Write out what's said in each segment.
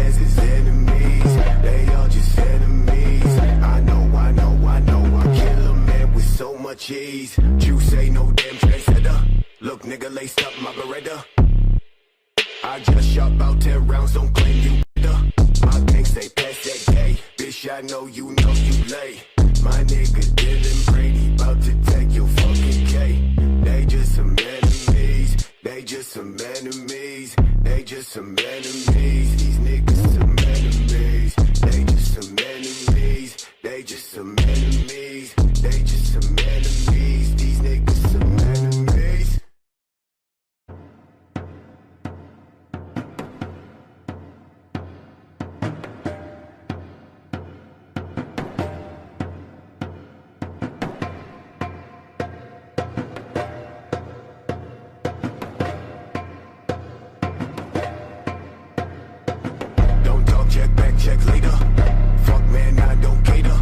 man's his enemies, they all just enemies. I know, I kill a man with so much ease. Juice ain't no damn trendsetter. Look, nigga, laced up my Beretta. I just shot about 10 rounds, don't claim you better. My gang say pass that gay. Bitch, I know you lay. My nigga Dylan Brady about to take your fucking K. They just some enemies. They just some enemies. They just some enemies. These niggas some enemies. They just some enemies. They just some enemies. They just some enemies. These niggas some enemies. Check later. Fuck man, I don't cater.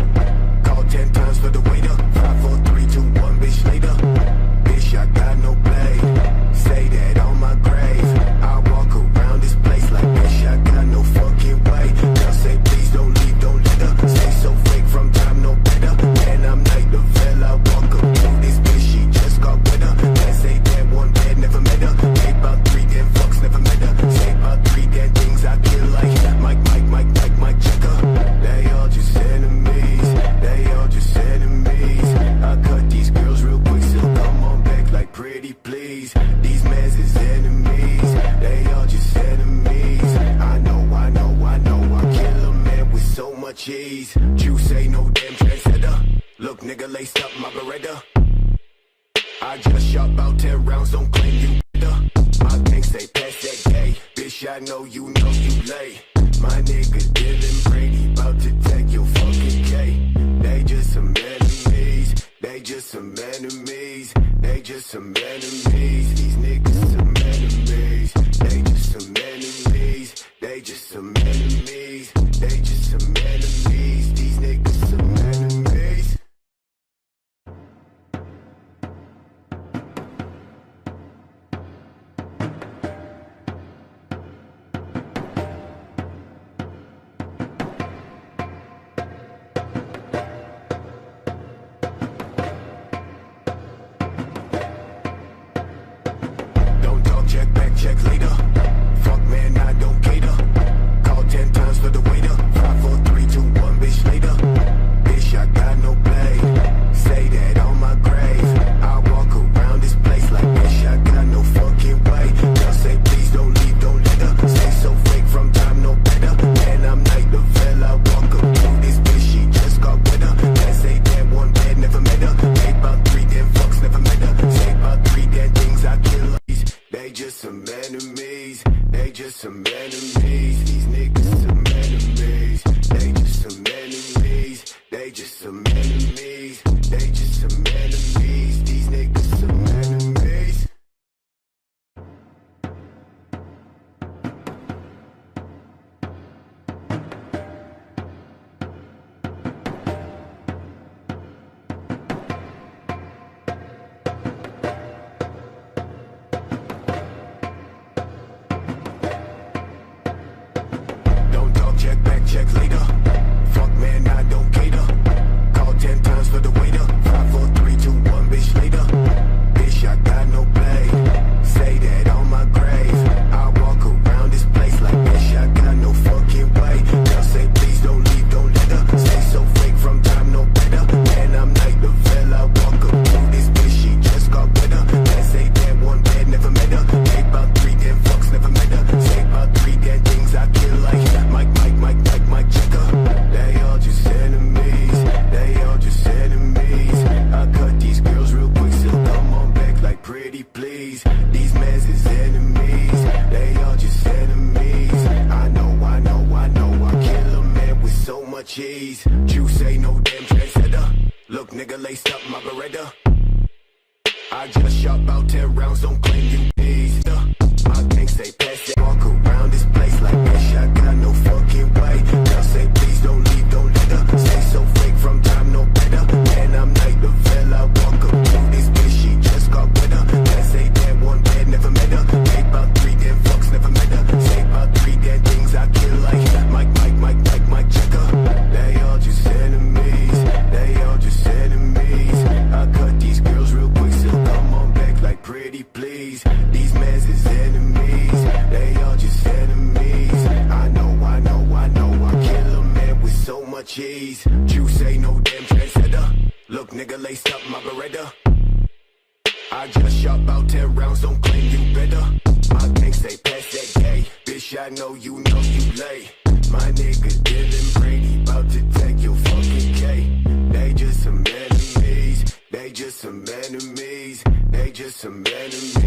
Call 10 times for the waiter. 5, 4, 3, 2, 1, bitch later. Bitch, I got no play. Say that on my grave. I walk around this place like bitch, I got no fucking way. Now say please don't leave, don't let her. Stay so fake from time no better. Man, I'm like the fella. Walk up to this bitch, she just got with her. That say that one bad, never met her. Say about 3 damn fucks, never met her. Say about 3 damn things I kill like Mike checker. They all just enemies. They all just enemies. I cut these girls real quick, so come on back like pretty please. These mans is enemies. They all just enemies. I know, I kill a man with so much ease. Juice ain't no damn trendsetter. Look, nigga, laced up my Beretta. I just shot about 10 rounds, don't claim you better. My gang say pass that gay. Bitch, I know you lay. My nigga Dylan Brady about to take your fucking K. They just some enemies. They just some enemies. They just some enemies. These niggas some enemies. They just some enemies. They just some enemies. They just some enemies. These niggas some enemies. Check later. Fuck man, I don't cater. Call 10 times for the waiter. 5, 4, 3, 2, 1, bitch later. Bitch, I got no play. Say that on my grave. I walk around this place like bitch, I got no fucking way. Now say please don't leave, don't let her. Stay so fake from time no better. Man, I'm like the fella. Walk up to this bitch, she just got with her. That say that one bad, never met her. Say about 3 damn fucks, never met her. Say about 3 damn things I kill her. They just some enemies. They just some enemies. These niggas some enemies. They just some enemies. They just some enemies. They just some enemies. These niggas some enemies. Check later. Fuck man, I don't cater. Call 10 times for the waiter. 5, 4, 3, 2, 1, bitch later. Bitch, I got no play. Say that on my grave. I walk around this place like bitch, I got no fucking way. Now say please don't leave, don't let her. Stay so fake from time no better. Man, I'm like the fella. Walk up to this bitch, she just got with her. That say that one bad, never met her. Say about 3 damn fucks, never met her. Say about 3 damn things I kill like Mike checker. They all just enemies. They all just enemies. I cut these girls real quick, so come on back like pretty please. These mans is enemies. They all just enemies. I know, I kill a man with so much ease. Juice ain't no damn trendsetter. Look, nigga, laced up my Beretta. I just shot about 10 rounds, don't claim you please. My gang say pass that. Walk around this place like bitch, I got no fucking way. Now say please don't leave, don't let her. Stay so fake from time no better. Man, I'm like the fella. Walk up to this bitch, she just got with her. That say that one bad, never met her. Say about 3 damn fucks, never met her. Say about 3 damn things I kill like nigga lace up my Beretta. I just shot about 10 rounds, don't claim you better. My gang say pass that gay, bitch I know you lay. My nigga Dylan Brady about to take your fucking K. They just some enemies, they just some enemies, they just some enemies.